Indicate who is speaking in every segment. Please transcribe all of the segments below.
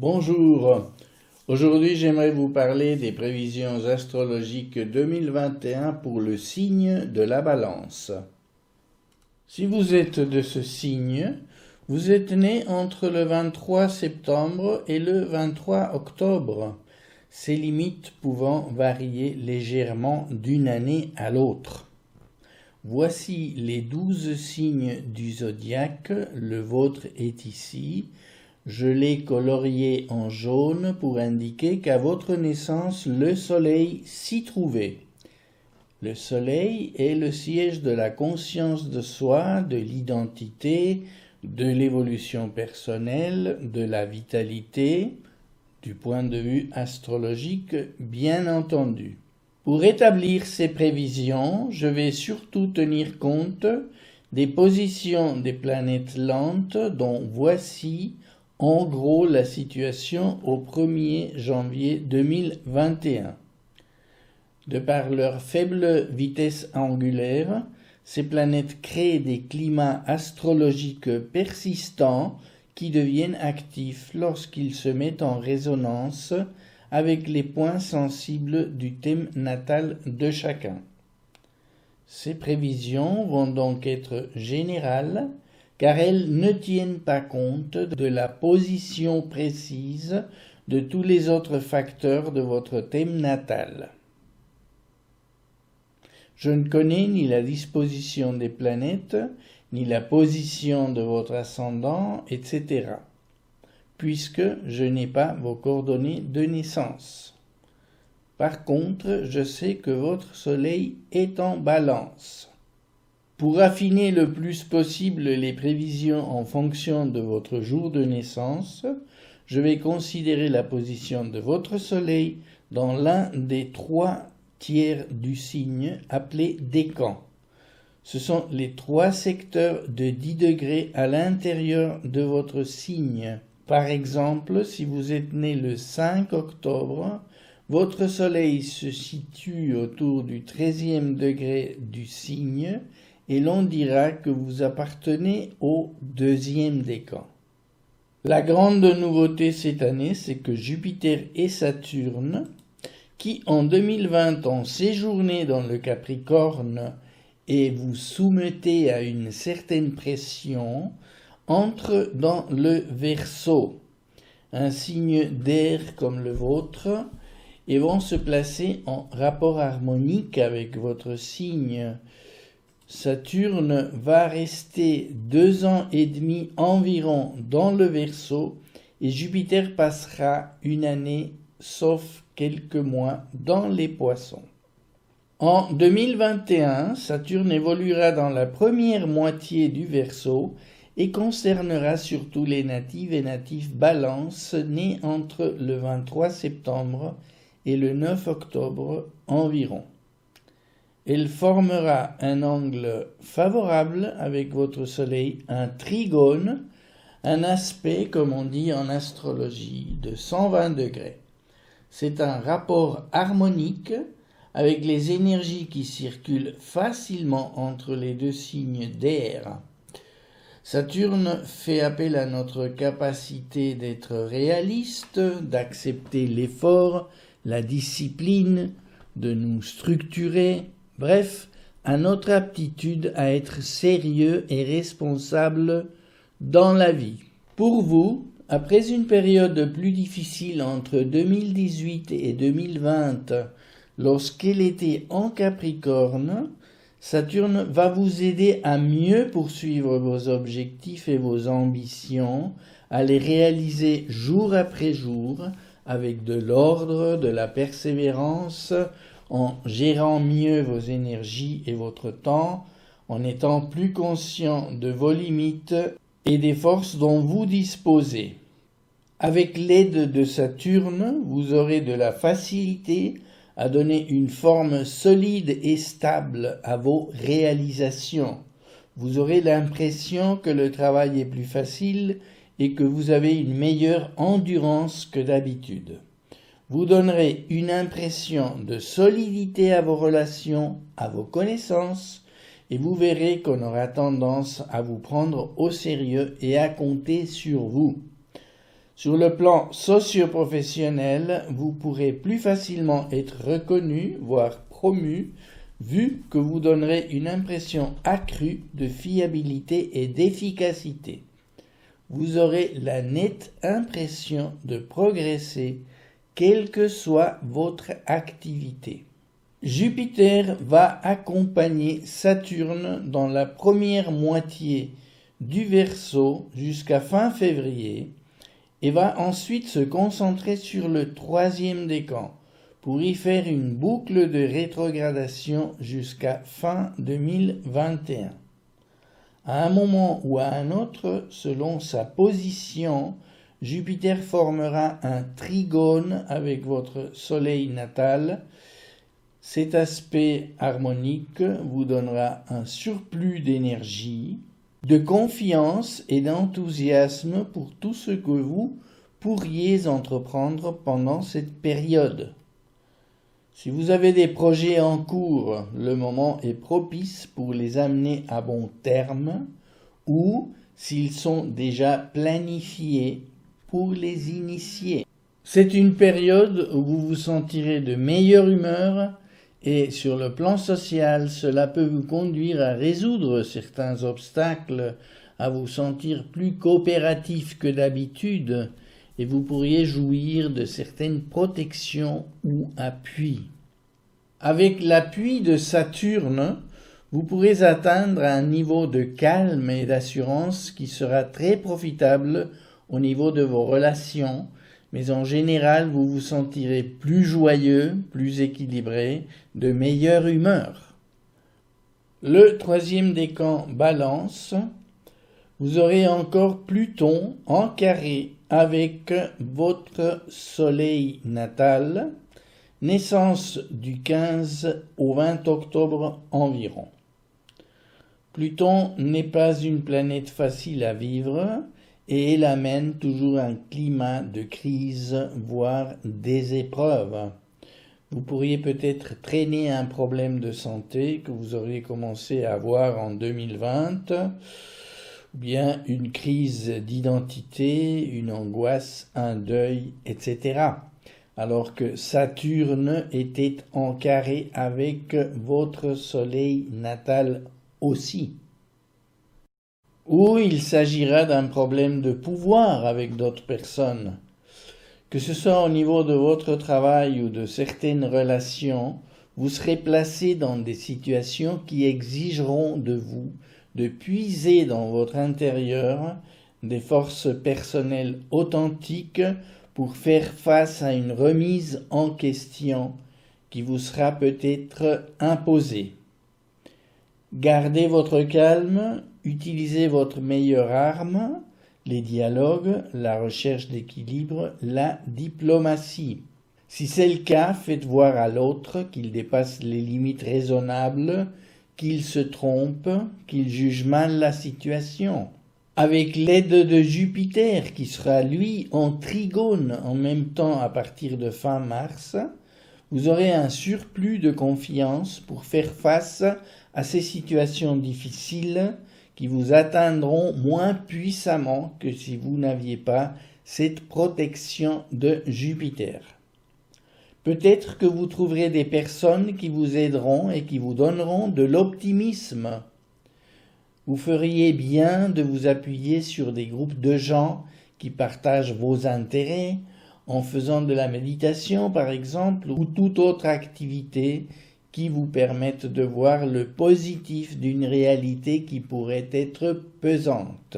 Speaker 1: Bonjour, aujourd'hui j'aimerais vous parler des prévisions astrologiques 2021 pour le signe de la Balance. Si vous êtes de ce signe, vous êtes né entre le 23 septembre et le 23 octobre, ces limites pouvant varier légèrement d'une année à l'autre. Voici les 12 signes du zodiaque, le vôtre est ici. Je l'ai colorié en jaune pour indiquer qu'à votre naissance, le soleil s'y trouvait. Le soleil est le siège de la conscience de soi, de l'identité, de l'évolution personnelle, de la vitalité, du point de vue astrologique, bien entendu. Pour établir ces prévisions, je vais surtout tenir compte des positions des planètes lentes dont voici en gros la situation au 1er janvier 2021. De par leur faible vitesse angulaire, ces planètes créent des climats astrologiques persistants qui deviennent actifs lorsqu'ils se mettent en résonance avec les points sensibles du thème natal de chacun. Ces prévisions vont donc être générales, car elles ne tiennent pas compte de la position précise de tous les autres facteurs de votre thème natal. Je ne connais ni la disposition des planètes, ni la position de votre ascendant, etc., puisque je n'ai pas vos coordonnées de naissance. Par contre, je sais que votre soleil est en Balance. Pour affiner le plus possible les prévisions en fonction de votre jour de naissance, je vais considérer la position de votre soleil dans l'un des 3 tiers du signe appelé décan. Ce sont les 3 secteurs de 10 degrés à l'intérieur de votre signe. Par exemple, si vous êtes né le 5 octobre, votre soleil se situe autour du 13e degré du signe et l'on dira que vous appartenez au 2e décan. La grande nouveauté cette année, c'est que Jupiter et Saturne, qui en 2020 ont séjourné dans le Capricorne et vous soumettez à une certaine pression, entrent dans le Verseau, un signe d'air comme le vôtre, et vont se placer en rapport harmonique avec votre signe. Saturne va rester 2 ans et demi environ dans le Verseau et Jupiter passera une année, sauf quelques mois, dans les Poissons. En 2021, Saturne évoluera dans la première moitié du Verseau et concernera surtout les natifs et natifs Balance nés entre le 23 septembre et le 9 octobre environ. Elle formera un angle favorable avec votre soleil, un trigone, un aspect, comme on dit en astrologie, de 120 degrés. C'est un rapport harmonique avec les énergies qui circulent facilement entre les 2 signes d'air. Saturne fait appel à notre capacité d'être réaliste, d'accepter l'effort, la discipline, de nous structurer, bref, à notre aptitude à être sérieux et responsable dans la vie. Pour vous, après une période plus difficile entre 2018 et 2020, lorsqu'elle était en Capricorne, Saturne va vous aider à mieux poursuivre vos objectifs et vos ambitions, à les réaliser jour après jour, avec de l'ordre, de la persévérance, en gérant mieux vos énergies et votre temps, en étant plus conscient de vos limites et des forces dont vous disposez. Avec l'aide de Saturne, vous aurez de la facilité à donner une forme solide et stable à vos réalisations. Vous aurez l'impression que le travail est plus facile et que vous avez une meilleure endurance que d'habitude. Vous donnerez une impression de solidité à vos relations, à vos connaissances, et vous verrez qu'on aura tendance à vous prendre au sérieux et à compter sur vous. Sur le plan socio-professionnel, vous pourrez plus facilement être reconnu, voire promu, vu que vous donnerez une impression accrue de fiabilité et d'efficacité. Vous aurez la nette impression de progresser, quelle que soit votre activité. Jupiter va accompagner Saturne dans la première moitié du Verseau jusqu'à fin février et va ensuite se concentrer sur le 3e décan pour y faire une boucle de rétrogradation jusqu'à fin 2021. À un moment ou à un autre, selon sa position, Jupiter formera un trigone avec votre Soleil natal. Cet aspect harmonique vous donnera un surplus d'énergie, de confiance et d'enthousiasme pour tout ce que vous pourriez entreprendre pendant cette période. Si vous avez des projets en cours, le moment est propice pour les amener à bon terme ou, s'ils sont déjà planifiés, pour les initier. C'est une période où vous vous sentirez de meilleure humeur et sur le plan social, cela peut vous conduire à résoudre certains obstacles, à vous sentir plus coopératif que d'habitude et vous pourriez jouir de certaines protections ou appuis. Avec l'appui de Saturne, vous pourrez atteindre un niveau de calme et d'assurance qui sera très profitable au niveau de vos relations, mais en général, vous vous sentirez plus joyeux, plus équilibré, de meilleure humeur. Le 3e décan Balance, vous aurez encore Pluton en carré avec votre Soleil natal, naissance du 15 au 20 octobre environ. Pluton n'est pas une planète facile à vivre, et elle amène toujours un climat de crise, voire des épreuves. Vous pourriez peut-être traîner un problème de santé que vous auriez commencé à avoir en 2020, ou bien une crise d'identité, une angoisse, un deuil, etc. Alors que Saturne était en carré avec votre Soleil natal aussi. Ou il s'agira d'un problème de pouvoir avec d'autres personnes. Que ce soit au niveau de votre travail ou de certaines relations, vous serez placé dans des situations qui exigeront de vous de puiser dans votre intérieur des forces personnelles authentiques pour faire face à une remise en question qui vous sera peut-être imposée. Gardez votre calme, utilisez votre meilleure arme, les dialogues, la recherche d'équilibre, la diplomatie. Si c'est le cas, faites voir à l'autre qu'il dépasse les limites raisonnables, qu'il se trompe, qu'il juge mal la situation. Avec l'aide de Jupiter, qui sera lui en trigone en même temps à partir de fin mars, vous aurez un surplus de confiance pour faire face à ces situations difficiles qui vous atteindront moins puissamment que si vous n'aviez pas cette protection de Jupiter. Peut-être que vous trouverez des personnes qui vous aideront et qui vous donneront de l'optimisme. Vous feriez bien de vous appuyer sur des groupes de gens qui partagent vos intérêts, en faisant de la méditation par exemple, ou toute autre activité qui vous permette de voir le positif d'une réalité qui pourrait être pesante.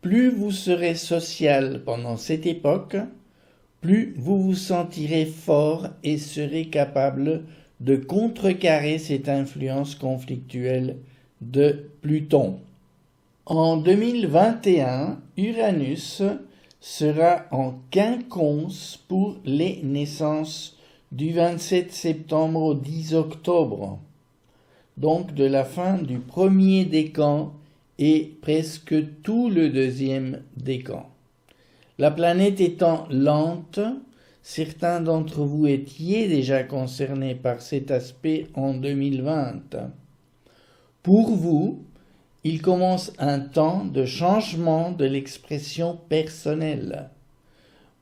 Speaker 1: Plus vous serez social pendant cette époque, plus vous vous sentirez fort et serez capable de contrecarrer cette influence conflictuelle de Pluton. En 2021, Uranus sera en quinconce pour les naissances du 27 septembre au 10 octobre, donc de la fin du 1er décan et presque tout le 2e décan. La planète étant lente, certains d'entre vous étiez déjà concernés par cet aspect en 2020. Pour vous, il commence un temps de changement de l'expression personnelle.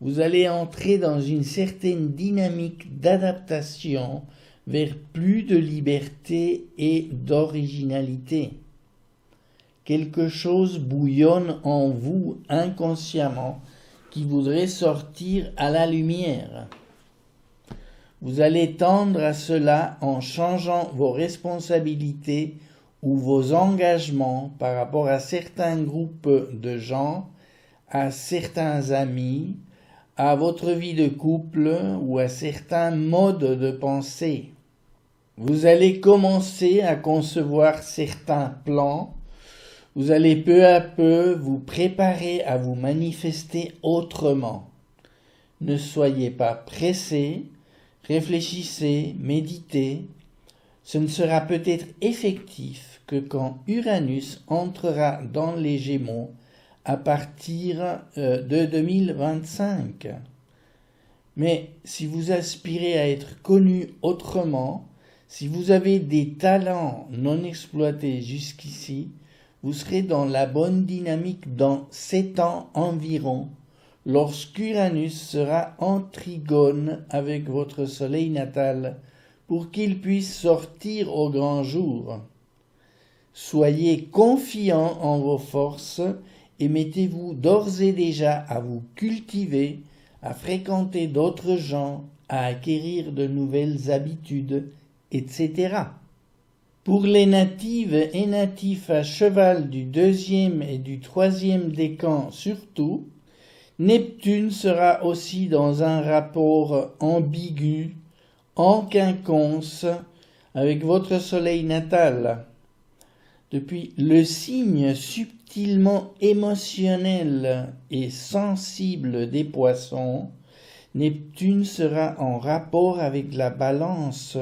Speaker 1: Vous allez entrer dans une certaine dynamique d'adaptation vers plus de liberté et d'originalité. Quelque chose bouillonne en vous inconsciemment qui voudrait sortir à la lumière. Vous allez tendre à cela en changeant vos responsabilités ou vos engagements par rapport à certains groupes de gens, à certains amis, à votre vie de couple ou à certains modes de pensée. Vous allez commencer à concevoir certains plans. Vous allez peu à peu vous préparer à vous manifester autrement. Ne soyez pas pressés, réfléchissez, méditez. Ce ne sera peut-être effectif que quand Uranus entrera dans les Gémeaux à partir de 2025. Mais si vous aspirez à être connu autrement, si vous avez des talents non exploités jusqu'ici, vous serez dans la bonne dynamique dans 7 ans environ, lorsqu'Uranus sera en trigone avec votre soleil natal, pour qu'il puisse sortir au grand jour. Soyez confiants en vos forces et mettez-vous d'ores et déjà à vous cultiver, à fréquenter d'autres gens, à acquérir de nouvelles habitudes, etc. Pour les natives et natifs à cheval du 2e et du 3e décan surtout, Neptune sera aussi dans un rapport ambigu, en quinconce, avec votre soleil natal. Depuis le signe subtilement émotionnel et sensible des poissons, Neptune sera en rapport avec la balance,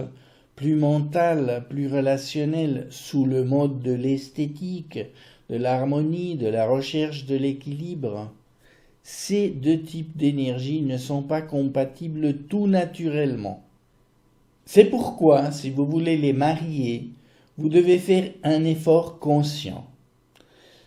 Speaker 1: plus mentale, plus relationnelle, sous le mode de l'esthétique, de l'harmonie, de la recherche de l'équilibre. Ces deux types d'énergie ne sont pas compatibles tout naturellement. C'est pourquoi, si vous voulez les marier, vous devez faire un effort conscient.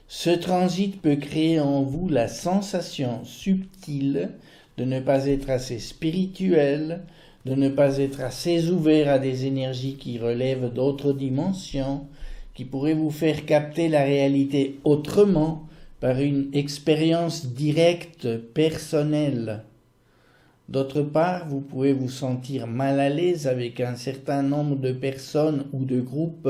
Speaker 1: Ce transit peut créer en vous la sensation subtile de ne pas être assez spirituel, de ne pas être assez ouvert à des énergies qui relèvent d'autres dimensions, qui pourraient vous faire capter la réalité autrement par une expérience directe, personnelle. D'autre part, vous pouvez vous sentir mal à l'aise avec un certain nombre de personnes ou de groupes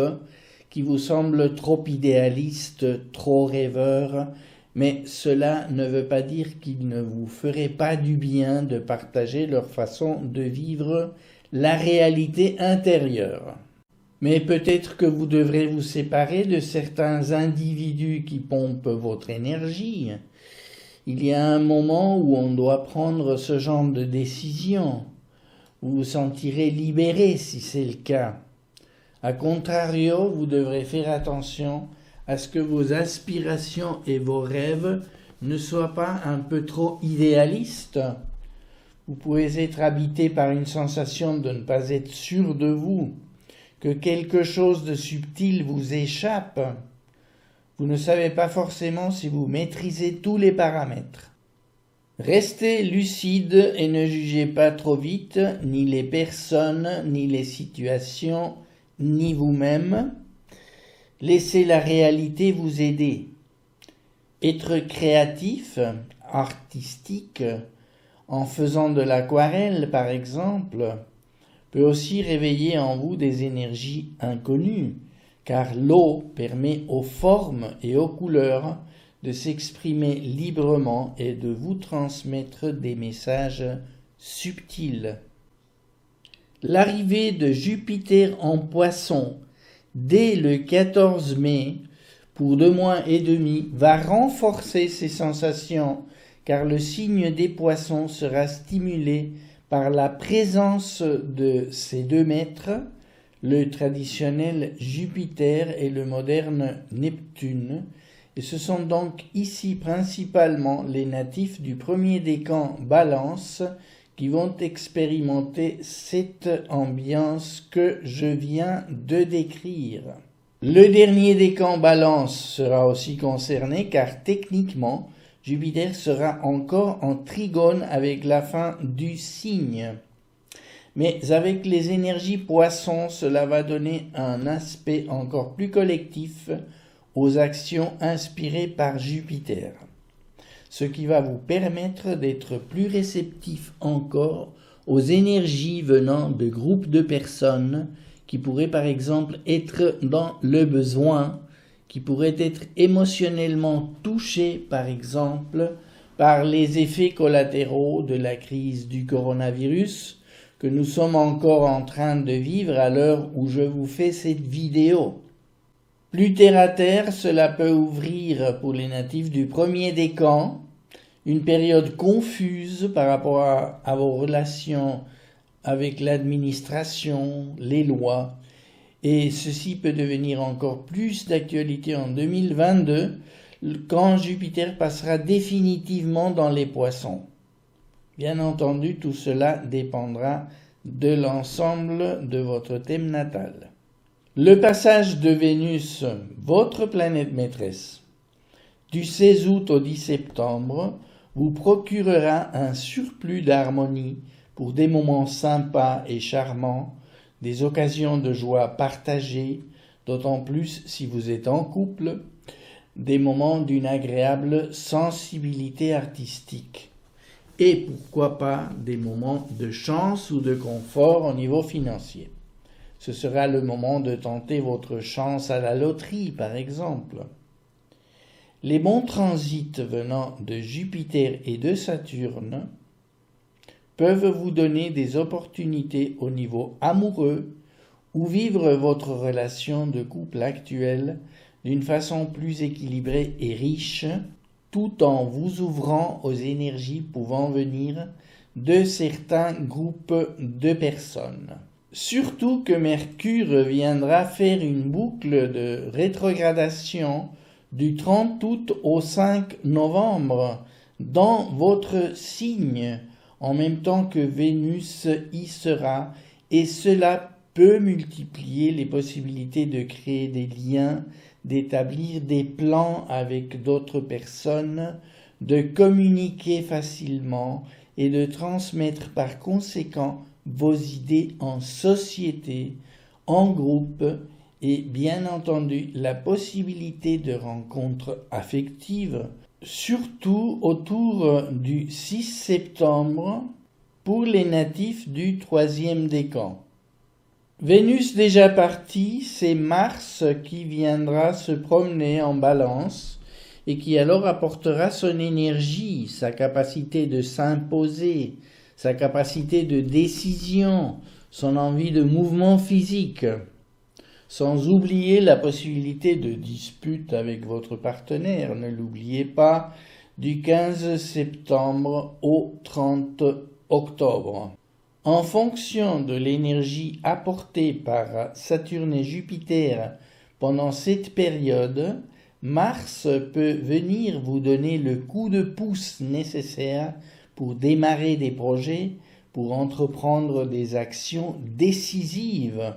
Speaker 1: qui vous semblent trop idéalistes, trop rêveurs, mais cela ne veut pas dire qu'il ne vous ferait pas du bien de partager leur façon de vivre la réalité intérieure. Mais peut-être que vous devrez vous séparer de certains individus qui pompent votre énergie. Il y a un moment où on doit prendre ce genre de décision. Vous vous sentirez libéré si c'est le cas. A contrario, vous devrez faire attention à ce que vos aspirations et vos rêves ne soient pas un peu trop idéalistes. Vous pouvez être habité par une sensation de ne pas être sûr de vous, que quelque chose de subtil vous échappe. Vous ne savez pas forcément si vous maîtrisez tous les paramètres. Restez lucide et ne jugez pas trop vite ni les personnes, ni les situations, ni vous-même. Laissez la réalité vous aider. Être créatif, artistique, en faisant de l'aquarelle par exemple, peut aussi réveiller en vous des énergies inconnues, car l'eau permet aux formes et aux couleurs de s'exprimer librement et de vous transmettre des messages subtils. L'arrivée de Jupiter en Poisson dès le 14 mai, pour 2 mois et demi, va renforcer ces sensations, car le signe des Poissons sera stimulé par la présence de ces 2 maîtres, le traditionnel Jupiter et le moderne Neptune, et ce sont donc ici principalement les natifs du premier décan Balance qui vont expérimenter cette ambiance que je viens de décrire. Le dernier décan Balance sera aussi concerné car techniquement, Jupiter sera encore en trigone avec la fin du signe. Mais avec les énergies Poissons, cela va donner un aspect encore plus collectif aux actions inspirées par Jupiter, ce qui va vous permettre d'être plus réceptif encore aux énergies venant de groupes de personnes qui pourraient par exemple être dans le besoin, qui pourraient être émotionnellement touchés par exemple par les effets collatéraux de la crise du coronavirus que nous sommes encore en train de vivre à l'heure où je vous fais cette vidéo. Plus terre à terre, cela peut ouvrir pour les natifs du premier décan une période confuse par rapport à vos relations avec l'administration, les lois, et ceci peut devenir encore plus d'actualité en 2022 quand Jupiter passera définitivement dans les Poissons. Bien entendu, tout cela dépendra de l'ensemble de votre thème natal. Le passage de Vénus, votre planète maîtresse, du 16 août au 10 septembre, vous procurera un surplus d'harmonie pour des moments sympas et charmants, des occasions de joie partagées, d'autant plus si vous êtes en couple, des moments d'une agréable sensibilité artistique. Et pourquoi pas des moments de chance ou de confort au niveau financier. Ce sera le moment de tenter votre chance à la loterie, par exemple. Les bons transits venant de Jupiter et de Saturne peuvent vous donner des opportunités au niveau amoureux ou vivre votre relation de couple actuelle d'une façon plus équilibrée et riche, tout en vous ouvrant aux énergies pouvant venir de certains groupes de personnes. Surtout que Mercure viendra faire une boucle de rétrogradation du 30 août au 5 novembre dans votre signe, en même temps que Vénus y sera, et cela peut multiplier les possibilités de créer des liens, d'établir des plans avec d'autres personnes, de communiquer facilement et de transmettre par conséquent vos idées en société, en groupe, et bien entendu la possibilité de rencontres affectives, surtout autour du 6 septembre pour les natifs du 3e décan. Vénus déjà partie, c'est Mars qui viendra se promener en Balance et qui alors apportera son énergie, sa capacité de s'imposer, sa capacité de décision, son envie de mouvement physique, sans oublier la possibilité de dispute avec votre partenaire. Ne l'oubliez pas, du 15 septembre au 30 octobre. En fonction de l'énergie apportée par Saturne et Jupiter pendant cette période, Mars peut venir vous donner le coup de pouce nécessaire pour démarrer des projets, pour entreprendre des actions décisives,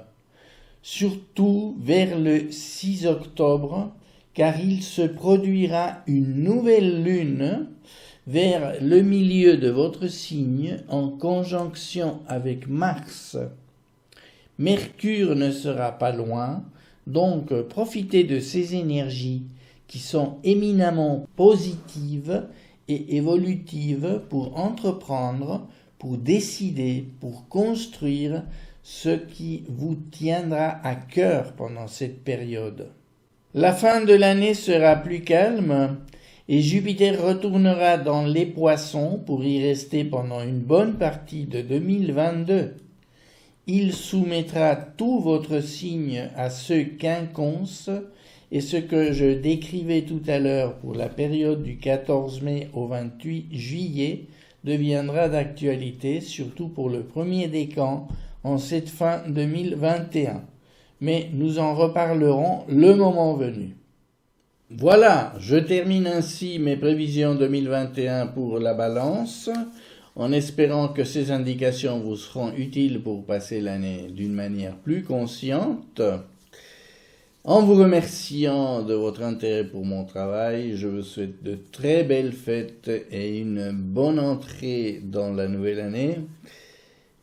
Speaker 1: surtout vers le 6 octobre, car il se produira une nouvelle lune vers le milieu de votre signe en conjonction avec Mars. Mercure ne sera pas loin, donc profitez de ces énergies qui sont éminemment positives et évolutives pour entreprendre, pour décider, pour construire ce qui vous tiendra à cœur pendant cette période. La fin de l'année sera plus calme et Jupiter retournera dans les Poissons pour y rester pendant une bonne partie de 2022. Il soumettra tout votre signe à ce quinconce, et ce que je décrivais tout à l'heure pour la période du 14 mai au 28 juillet deviendra d'actualité, surtout pour le premier décan en cette fin 2021. Mais nous en reparlerons le moment venu. Voilà, je termine ainsi mes prévisions 2021 pour la Balance, en espérant que ces indications vous seront utiles pour passer l'année d'une manière plus consciente. En vous remerciant de votre intérêt pour mon travail, je vous souhaite de très belles fêtes et une bonne entrée dans la nouvelle année.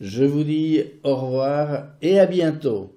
Speaker 1: Je vous dis au revoir et à bientôt.